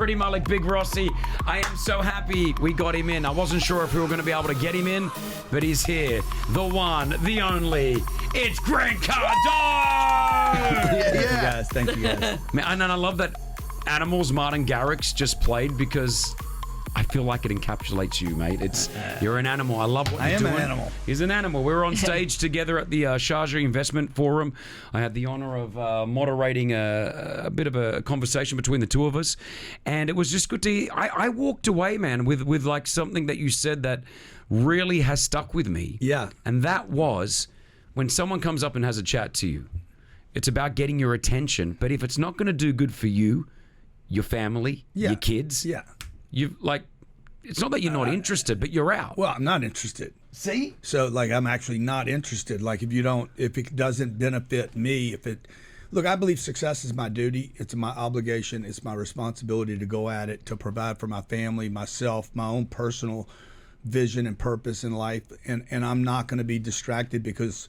Pretty Malik, Big Rossi. I am so happy we got him in. I wasn't sure if we were going to be able to get him in, but he's here. The one, the only. It's Grant Cardone! Thank you guys. Thank you guys. Man, and I love that Animals Martin Garrix just played because I feel like it encapsulates you, mate. You're an animal. I love what you're doing. I am an animal. He's an animal. We were on stage together at the Sharjah Investment Forum. I had the honor of moderating a bit of a conversation between the two of us, and it was just good to hear. I walked away, man, with like something that you said that really has stuck with me. Yeah. And that was when someone comes up and has a chat to you, it's about getting your attention, but if it's not going to do good for you, your family, your kids, you like, it's not that you're not interested, but you're out. Well, I'm not interested. See? So, like, I'm actually not interested. Like, if it doesn't benefit me, look, I believe success is my duty. It's my obligation. It's my responsibility to go at it, to provide for my family, myself, my own personal vision and purpose in life. And I'm not going to be distracted because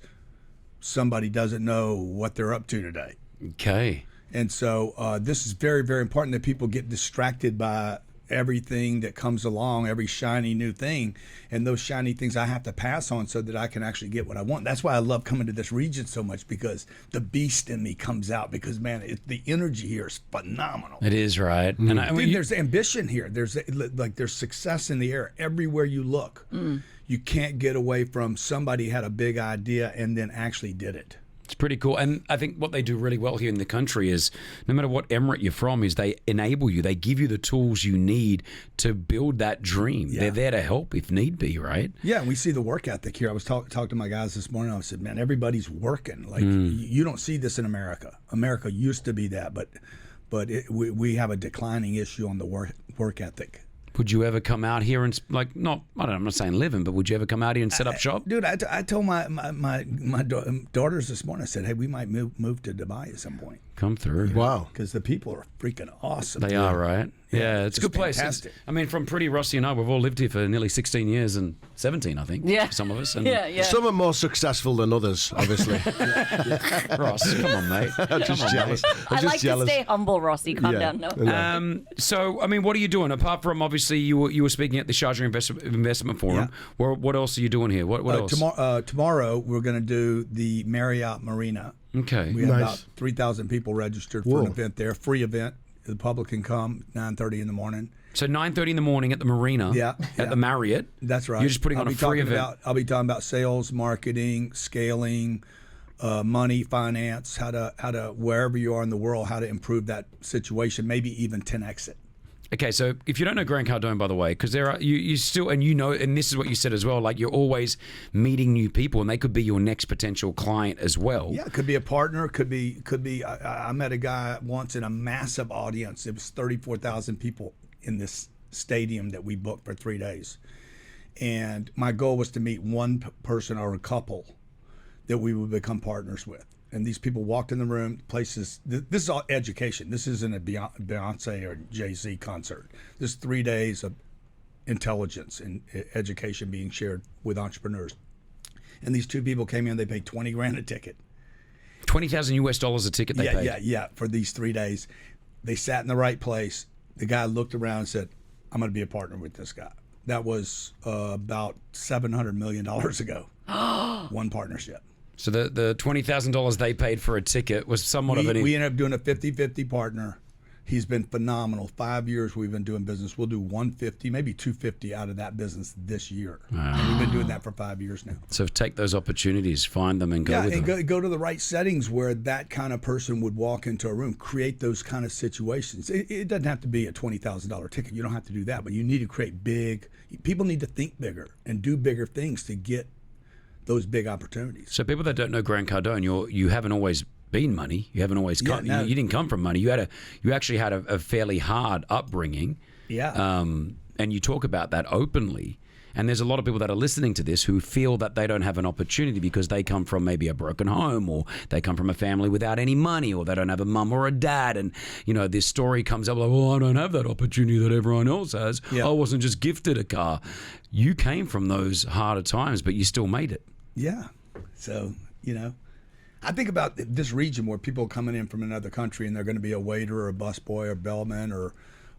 somebody doesn't know what they're up to today. Okay. And so this is very, very important that people get distracted by everything that comes along, every shiny new thing. And those shiny things I have to pass on so that I can actually get what I want. That's why I love coming to this region so much, because the beast in me comes out because, man, the energy here is phenomenal. It is, right? And dude, there's ambition here. There's success in the air everywhere you look. You can't get away from somebody had a big idea and then actually did it. It's pretty cool. And I think what they do really well here in the country is, no matter what emirate you're from, is they enable you. They give you the tools you need to build that dream. Yeah. They're there to help if need be, right? Yeah, and we see the work ethic here. I was talking to my guys this morning. I said, man, everybody's working. Like, you don't see this in America. America used to be that, but we have a declining issue on the work ethic. Would you ever come out here and, like, I'm not saying live in, but would you ever come out here and set up shop? Dude, I told my daughters this morning, I said, hey, we might move to Dubai at some point. Come through. Wow. Because the people are freaking awesome. They are, right? Yeah, it's a good place. Fantastic. I mean, from Pretty Rossi and I, we've all lived here for nearly 16 years and 17, I think. Yeah. For some of us. And Yeah. Some are more successful than others, obviously. Ross, come on, mate. I'm just jealous. I like to stay humble, Rossi. Calm down. No. So, I mean, what are you doing? Apart from, obviously, you were speaking at the Sharjah Investment Forum. Yeah. What else are you doing here? What else? Tomorrow, we're going to do the Marriott Marina. Okay. We have Nice. about 3,000 people registered for an event there, free event. The public can come 9:30 in the morning. So 9:30 in the morning at the Marina, at the Marriott. That's right. You're just putting on a free event. I'll be talking about sales, marketing, scaling, money, finance, how to wherever you are in the world, how to improve that situation, maybe even 10x it. Okay, so if you don't know Grant Cardone, by the way, because there are you still, and you know, and this is what you said as well, like, you're always meeting new people, and they could be your next potential client as well. Yeah, it could be a partner. Could be. I met a guy once in a massive audience. It was 34,000 people in this stadium that we booked for 3 days, and my goal was to meet one person or a couple that we would become partners with. And these people walked in the room, places, this is all education. This isn't a Beyonce or Jay-Z concert. This is 3 days of intelligence and education being shared with entrepreneurs. And these two people came in, they paid $20,000 a ticket. $20,000 a ticket they paid. Yeah, for these 3 days. They sat in the right place. The guy looked around and said, I'm going to be a partner with this guy. That was about $700 million ago. One partnership. So the $20,000 they paid for a ticket was somewhat of an... We ended up doing a 50-50 partner. He's been phenomenal. 5 years we've been doing business. We'll do 150, maybe 250 out of that business this year. And we've been doing that for 5 years now. So take those opportunities, find them, and go with them. Go to the right settings where that kind of person would walk into a room. Create those kind of situations. It doesn't have to be a $20,000 ticket. You don't have to do that, but you need to create big. People need to think bigger and do bigger things to get those big opportunities. So people that don't know Grant Cardone, you haven't always been money. You haven't always come. No. You didn't come from money. You actually had a fairly hard upbringing. Yeah. And you talk about that openly. And there's a lot of people that are listening to this who feel that they don't have an opportunity because they come from maybe a broken home, or they come from a family without any money, or they don't have a mum or a dad. And, you know, this story comes up like, well, I don't have that opportunity that everyone else has. Yeah. I wasn't just gifted a car. You came from those harder times, but you still made it. Yeah. So, you know, I think about this region where people are coming in from another country and they're going to be a waiter or a busboy or bellman or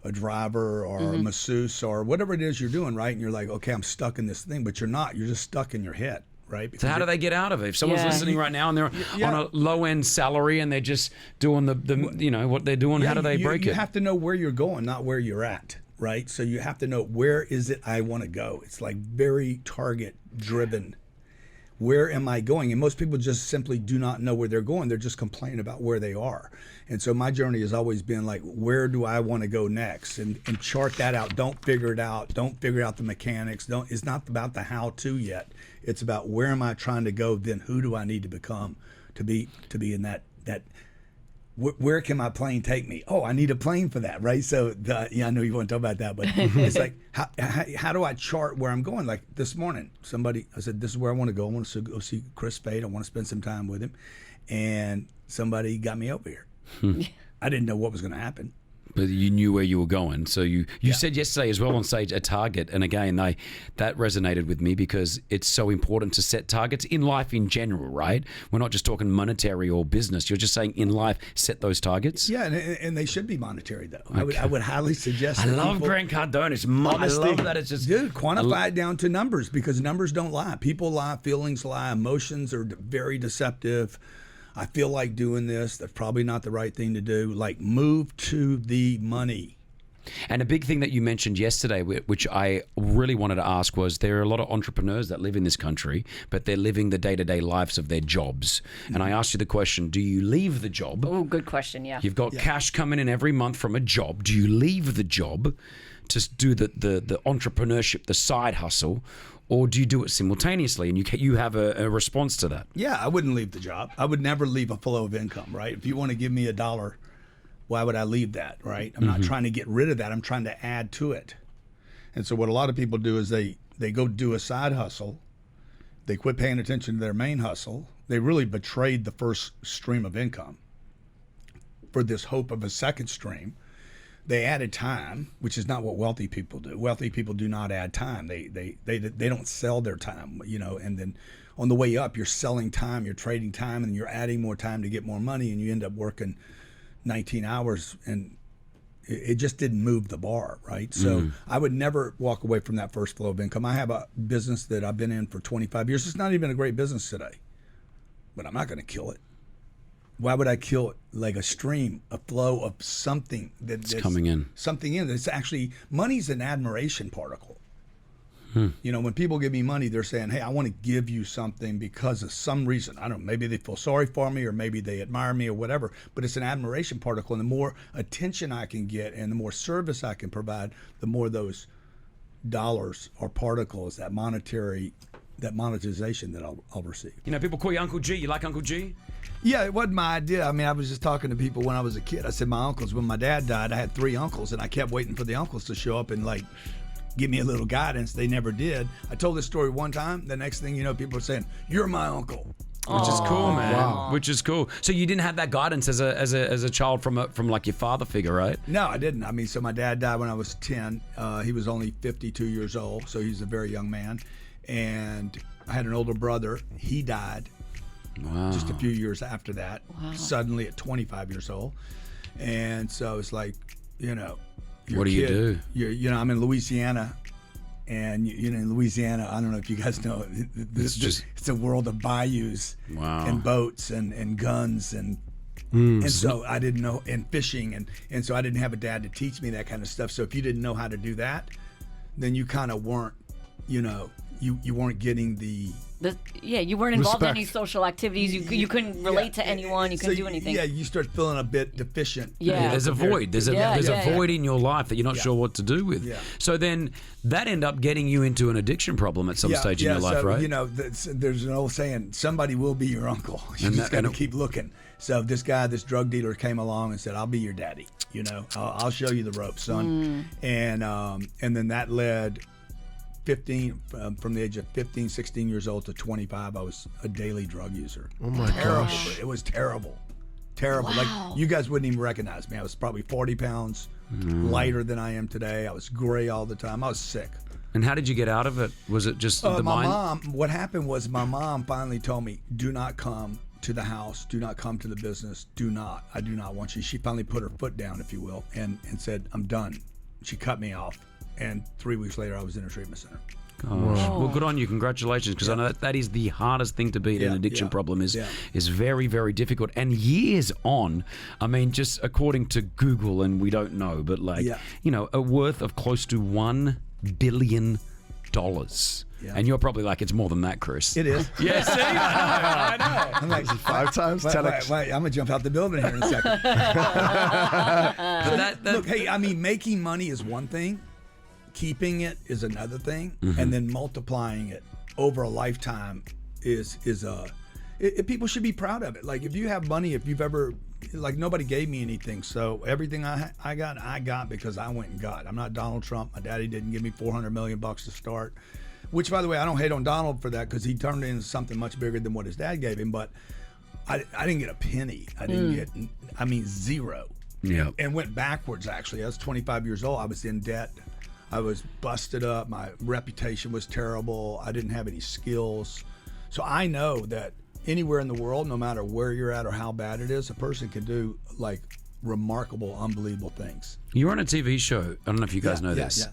a driver or a masseuse or whatever it is you're doing, right? And you're like, okay, I'm stuck in this thing, but you're not. You're just stuck in your head, right? So how do they get out of it? If someone's Yeah. listening right now and they're on a low-end salary and they're just doing what they're doing, how do they break it? You have to know where you're going, not where you're at, right? So you have to know, where is it I want to go? It's like very target driven. Where am I going? And most people just simply do not know where they're going. They're just complaining about where they are. And so my journey has always been like, where do I want to go next? And chart that out. Don't figure it out. Don't figure out the mechanics. It's not about the how-to yet. It's about, where am I trying to go? Then who do I need to become to be in that where can my plane take me? Oh, I need a plane for that, right? So, I know you want to talk about that, but it's like, how do I chart where I'm going? Like this morning, I said, this is where I want to go. I want to go see Chris Spade. I want to spend some time with him. And somebody got me over here. I didn't know what was going to happen. But you knew where you were going. So you said yesterday as well on stage, a target. And again, that resonated with me, because it's so important to set targets in life in general, right? We're not just talking monetary or business. You're just saying in life, set those targets. Yeah, and they should be monetary, though. Okay. I would highly suggest I that love people, Grant Cardone. It's honesty. I love that. It's just... Dude, quantify it down to numbers, because numbers don't lie. People lie, feelings lie, emotions are very deceptive. I feel like doing this. That's probably not the right thing to do. Like, move to the money. And a big thing that you mentioned yesterday, which I really wanted to ask, was there are a lot of entrepreneurs that live in this country, but they're living the day-to-day lives of their jobs. And I asked you the question, do you leave the job? Oh, good question, yeah. You've got cash coming in every month from a job. Do you leave the job to do the entrepreneurship, the side hustle, or do you do it simultaneously? And you have a response to that. Yeah, I wouldn't leave the job. I would never leave a flow of income, right? If you want to give me $1, why would I leave that, right? I'm not trying to get rid of that. I'm trying to add to it. And so what a lot of people do is they go do a side hustle. They quit paying attention to their main hustle. They really betrayed the first stream of income for this hope of a second stream. They added time, which is not what wealthy people do. Wealthy people do not add time. They don't sell their time, and then on the way up, you're selling time, you're trading time, and you're adding more time to get more money, and you end up working 19 hours, and it just didn't move the bar, right? So I would never walk away from that first flow of income. I have a business that I've been in for 25 years. It's not even a great business today, but I'm not going to kill it. Why would I kill it? Like a stream, a flow of something that's coming in. Something in. It's actually, money's an admiration particle. When people give me money, they're saying, hey, I want to give you something because of some reason. I don't know, maybe they feel sorry for me, or maybe they admire me, or whatever. But it's an admiration particle. And the more attention I can get and the more service I can provide, the more those dollars or particles, that monetization that I'll receive. People call you Uncle G. You like Uncle G? Yeah, it wasn't my idea. I mean, I was just talking to people when I was a kid. I said my uncles, when my dad died, I had 3 uncles, and I kept waiting for the uncles to show up and like give me a little guidance. They never did. I told this story one time. The next thing you know, people are saying, "You're my uncle." Which is cool, man. Wow. Which is cool. So you didn't have that guidance as a child from like your father figure, right? No, I didn't. I mean, so my dad died when I was 10. He was only 52 years old, so he's a very young man. And I had an older brother. He died just a few years after that, suddenly at 25 years old. And so it's like, What do you do? I'm in Louisiana, and in Louisiana, I don't know if you guys know, it's a world of bayous and boats and guns and so I didn't know, and fishing, and so I didn't have a dad to teach me that kind of stuff. So if you didn't know how to do that, then you kind of weren't, you weren't getting you weren't involved in Respect. any social activities. You couldn't relate to anyone. You couldn't do anything. Yeah, you start feeling a bit deficient. Yeah. There's a void. There's a void in your life that you're not sure what to do with. Yeah. So then that ended up getting you into an addiction problem at some stage in your life, so, right? There's an old saying, somebody will be your uncle. You just got to keep looking. So this drug dealer came along and said, I'll be your daddy. I'll show you the ropes, son. And then that led 15, from the age of 15, 16 years old to 25, I was a daily drug user. Oh my gosh. It was terrible. Wow. Like, you guys wouldn't even recognize me. I was probably 40 pounds lighter than I am today. I was gray all the time. I was sick. And how did you get out of it? Was it just the my mind? mom, what happened was my mom finally told me, do not come to the house. Do not come to the business. I do not want you. She finally put her foot down, if you will, and said, I'm done. she cut me off, and 3 weeks later I was in a treatment center. Gosh. Well, good on you. Congratulations, because I know that is the hardest thing to beat. An addiction problem is very, very difficult. And years on, I mean, just according to Google, and we don't know, but a worth of close to $1 billion. Yeah. And you're probably like, it's more than that, Chris. It is. Yes, I know. I'm like, 5 times? Wait, I'm going to jump out the building here in a second. Look, hey, I mean, making money is one thing. Keeping it is another thing. And then multiplying it over a lifetime is people should be proud of it. Like, if you have money, if you've ever... Like, nobody gave me anything, so everything I got because I went and got. I'm not Donald Trump. My daddy didn't give me $400 million to start. Which, by the way, I don't hate on Donald for that because he turned it into something much bigger than what his dad gave him. But I didn't get a penny. I didn't get, zero. Yeah. And went backwards, actually. I was 25 years old. I was in debt. I was busted up. My reputation was terrible. I didn't have any skills. So I know that anywhere in the world, no matter where you're at or how bad it is, a person can do, like, remarkable, unbelievable things. You were on a TV show. I don't know if you guys know this. Yeah.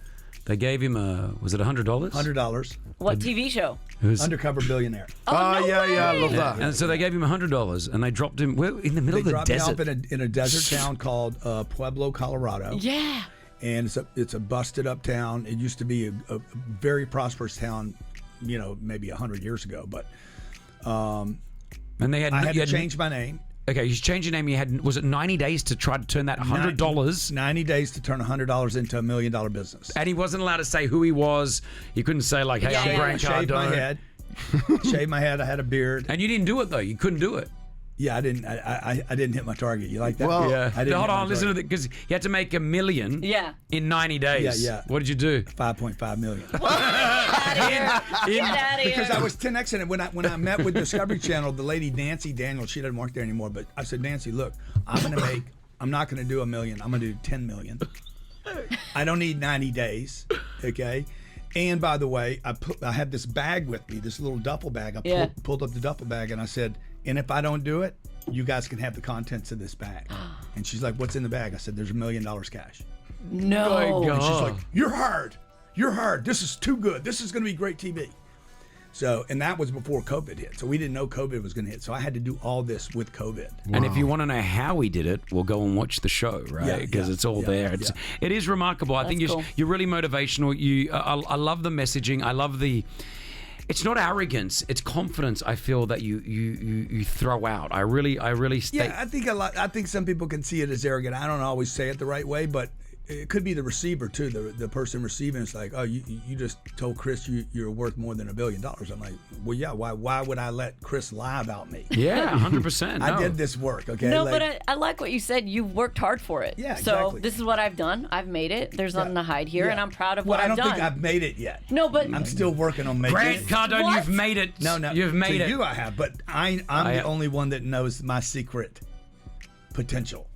They gave him was it $100? $100. What TV show? Undercover billionaire. I love that. And so they gave him $100, and they dropped him in the middle of the desert. They dropped me off in a desert town called Pueblo, Colorado. Yeah. And it's a busted up town. It used to be a very prosperous town, maybe 100 years ago. But and they had I had to change my name. Okay, you changed your name. Was it 90 days to try to turn that $100? 90 days to turn $100 into $1 million business. And he wasn't allowed to say who he was. He couldn't say, like, hey, I'm Grant Cardone. Shave my head. Shave my head. I had a beard. And you didn't do it, though. You couldn't do it. Yeah, I didn't. I didn't hit my target. You like that? Well, yeah. I didn't Hold on, listen to this, because you had to make $1 million. In 90 days. Yeah. What did you do? 5.5 million. Get out of here. Because I was 10x in it. When I met with Discovery Channel, the lady Nancy Daniels, she doesn't work there anymore. But I said, Nancy, look, I'm not going to do $1 million. I'm going to do 10 million. I don't need 90 days. Okay. And by the way, I had this bag with me, this little duffel bag. I pulled up the duffel bag and I said, and if I don't do it, you guys can have the contents of this bag. And she's like, what's in the bag? I said, there's $1 million cash. No. And she's like, you're hard. You're hard. This is too good. This is going to be great TV. So, and that was before COVID hit. So we didn't know COVID was going to hit. So I had to do all this with COVID. And if you want to know how he did it, we'll go and watch the show, right? Because it's all there. It is remarkable. I think you're really motivational. I love the messaging. I love the... It's not arrogance; it's confidence. I feel that you throw out. I really. Yeah, I think some people can see it as arrogant. I don't always say it the right way, but it could be the receiver too. The person receiving it's like, oh, you just told Chris you're worth more than $1 billion. I'm like, well, yeah. Why would I let Chris lie about me? Yeah, 100%. I did this work. Okay. No, but I like what you said. You worked hard for it. Yeah, exactly. So this is what I've done. I've made it. There's nothing to hide here, and I'm proud of what I've done. I don't think I've made it yet. No, but I'm still working on making Grant it. Cardone, What? you've made it. No, you've made it. You, I have, but I'm the only one that knows my secret potential.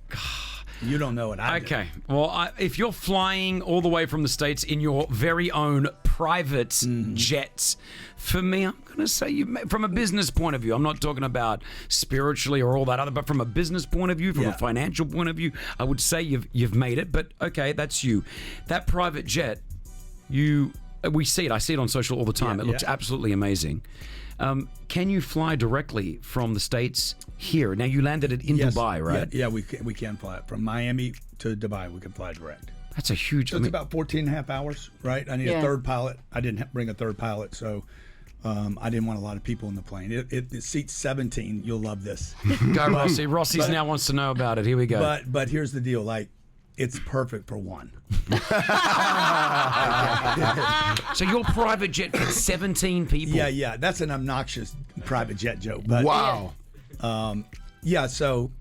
You don't know what I do. Okay. Well, if you're flying all the way from the States in your very own private jets, for me, I'm going to say from a business point of view, I'm not talking about spiritually or all that other, but from a business point of view, from a financial point of view, I would say you've made it. But okay, that's you. That private jet, we see it. I see it on social all the time. It looks absolutely amazing. Can you fly directly from the States here? Now, you landed it in Dubai, right? Yeah, we can fly it. From Miami to Dubai, we can fly direct. That's a huge... So it's about 14 and a half hours, right? I need a third pilot. I didn't bring a third pilot, so I didn't want a lot of people in the plane. It seats 17. You'll love this. Go, Rossi. Rossi's now wants to know about it. Here we go. But here's the deal. Like, it's perfect for one. So your private jet fits 17 people? Yeah. That's an obnoxious private jet joke. But, wow.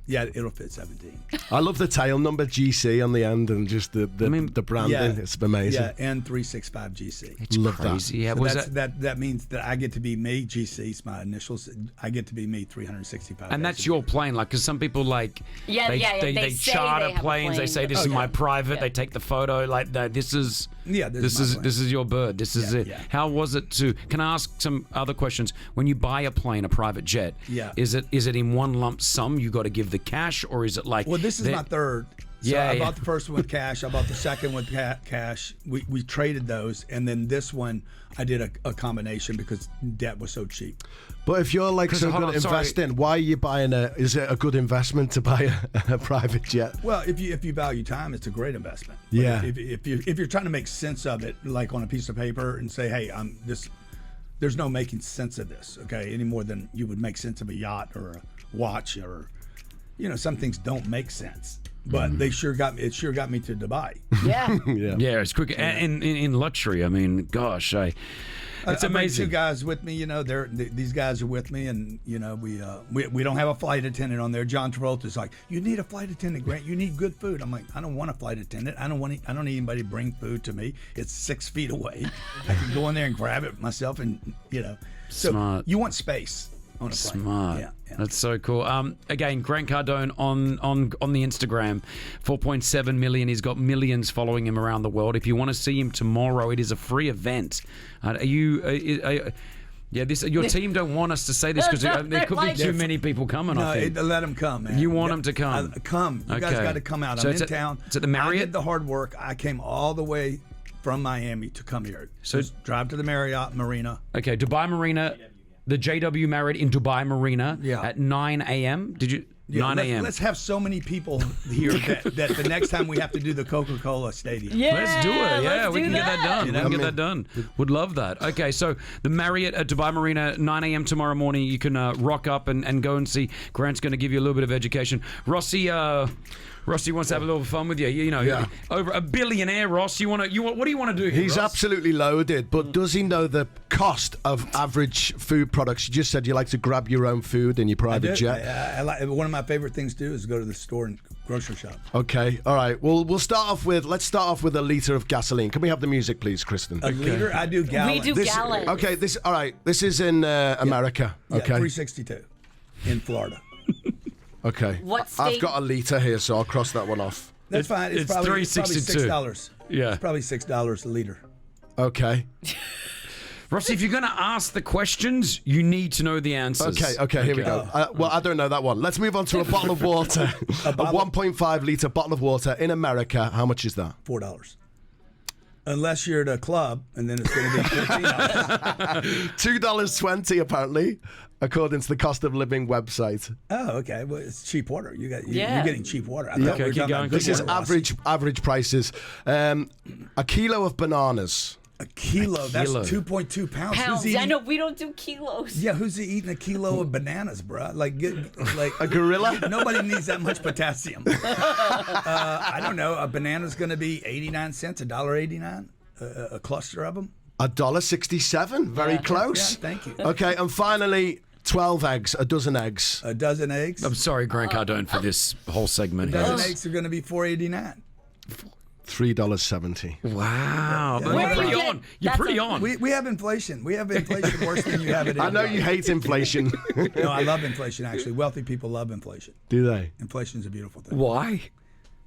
It'll fit 17. I love the tail number GC on the end and just the branding. It's amazing. Yeah, N365 GC. It's love crazy. That. Yeah, So that means that I get to be me. GC's my initials. I get to be me 365. and that's your plane, like, because some people like they say charter they have a planes. They plane. say this is my private. They take the photo like that. This is this is your bird. This is it. Yeah. How was it to? Can I ask some other questions? When you buy a plane, a private jet, is it in one lump sum? You got to give the cash, or is it like? Well, this is my third. So I bought the first one with cash. I bought the second with cash. We traded those, and then this one I did a combination because debt was so cheap. But if you're like so good at investing, why are you buying is it a good investment to buy a private jet? Well, if you value time, it's a great investment. But Yeah. If you're trying to make sense of it, like on a piece of paper, and say, hey, there's no making sense of this, okay, any more than you would make sense of a yacht or a watch, or some things don't make sense. But it sure got me to Dubai. Yeah. Yeah, it's quick. And in luxury, I mean, gosh, it's I bring amazing. two guys with me, these guys are with me, and we don't have a flight attendant on there. John Travolta's like, you need a flight attendant, Grant. You need good food. I'm like, I don't want a flight attendant. I don't need anybody to bring food to me. It's 6 feet away. I can go in there and grab it myself, and So Smart. you want space on a plane. Smart. Yeah. That's so cool. Again, Grant Cardone on the Instagram, 4.7 million. He's got millions following him around the world. If you want to see him tomorrow, it is a free event. Your team don't want us to say this because there could be too many people coming. No, I think. let them come, man. You want them to come? Come. You guys got to come out. So I'm in town. It's at the Marriott? I did the hard work. I came all the way from Miami to come here. So drive to the Marriott Marina. Okay, Dubai Marina, the JW Marriott in Dubai Marina at 9 a.m. Did you? 9 a.m. Let's have so many people here that the next time we have to do the Coca-Cola Stadium. Yeah, Let's do it. Yeah, let's we do can get that done. You We know? can get that done. Would love that. Okay, so the Marriott at Dubai Marina, 9 a.m. tomorrow morning. You can rock up and go and see. Grant's going to give you a little bit of education. Rossi wants to have a little fun with you. Over a billionaire, Ross. What do you want to do here, He's Ross? absolutely loaded, but does he know the cost of average food products? You just said you like to grab your own food in your private jet. I like, one of my favorite things to do is go to the store and grocery shop. Okay, all right. Well, let's start off with a liter of gasoline. Can we have the music, please, Kristen? A liter? I do gallons. We do gallons. Okay, all right. This is in America. Yeah, Okay. 362 in Florida. Okay. What state? I've got a liter here, so I'll cross that one off. That's fine. It's probably $3.62. $6. Yeah. It's probably $6 a liter. Okay. Rossi, if you're going to ask the questions, you need to know the answers. Okay, here we go. Well, I don't know that one. Let's move on to a bottle of water. a 1.5 litre bottle of water in America. How much is that? $4. Unless you're at a club, and then it's going to be $15. $2.20 apparently, according to the cost of living website. Oh, okay. Well, it's cheap water. You're Yeah. getting cheap water. I Okay, thought we were keep talking going, about keep This is water, Ross. average prices. A kilo of bananas. A kilo. That's kilo. 2.2 pounds. Pounds. Who's eating, I know we don't do kilos. Yeah, who's eating a kilo of bananas, bro? Like A gorilla? Nobody needs that much potassium. I don't know. A banana's going to be 89 cents, $1.89, a cluster of them. $1.67. Very close. Yeah, thank you. Okay, and finally, 12 eggs, a dozen eggs. A dozen eggs. I'm sorry, Grant Cardone, for this whole segment A here. dozen eggs are going to be $4.89. $3.70. Wow. Yeah. You're Where pretty you on. get- You're that's pretty a- on. We have inflation. We have inflation worse than you have it. I know you hate inflation. No, I love inflation, actually. Wealthy people love inflation. Do they? Inflation is a beautiful thing. Why?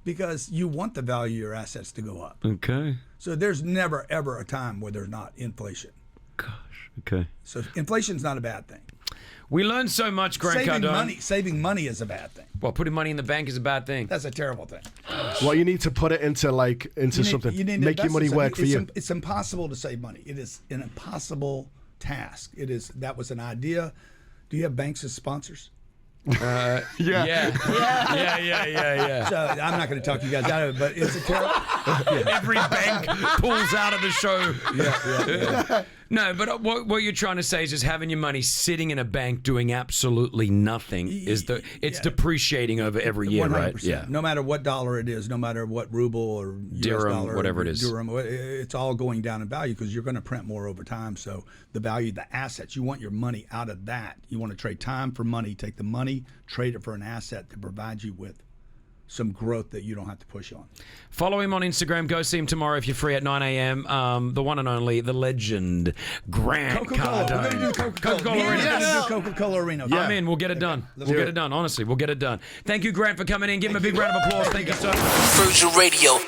Because you want the value of your assets to go up. Okay. So there's never, ever a time where there's not inflation. Gosh. Okay. So inflation's not a bad thing. We learned so much, Grant Cardone. Saving money is a bad thing. Well, putting money in the bank is a bad thing. That's a terrible thing. Well, you need to put it into something. You need to Make your invest money in work for something. you. It's impossible to save money. It is an impossible task. That was an idea. Do you have banks as sponsors? Yeah. So I'm not going to talk you guys out of it, but it's a terrible. Every bank pulls out of the show. Yeah. No, but what you're trying to say is just having your money sitting in a bank doing absolutely nothing it's depreciating over every year, 100%. right? Yeah. No matter what dollar it is, no matter what ruble or US Dirham, dollar, whatever it is. dirham, it's all going down in value because you're going to print more over time. So the value, the assets, you want your money out of that. You want to trade time for money. Take the money, trade it for an asset to provide you with some growth that you don't have to push on. Follow him on Instagram. Go see him tomorrow if you're free at 9 a.m. The one and only, the legend, Grant Coca-Cola. Cardone. We're going to do Coca-Cola. Coca-Cola We're Arena. going to do Coca-Cola Arena. I'm in. We'll get it done. We'll get it done. Honestly, we'll get it done. Thank you, Grant, for coming in. Give him a big round of applause. Thank you so much. Virgin Radio.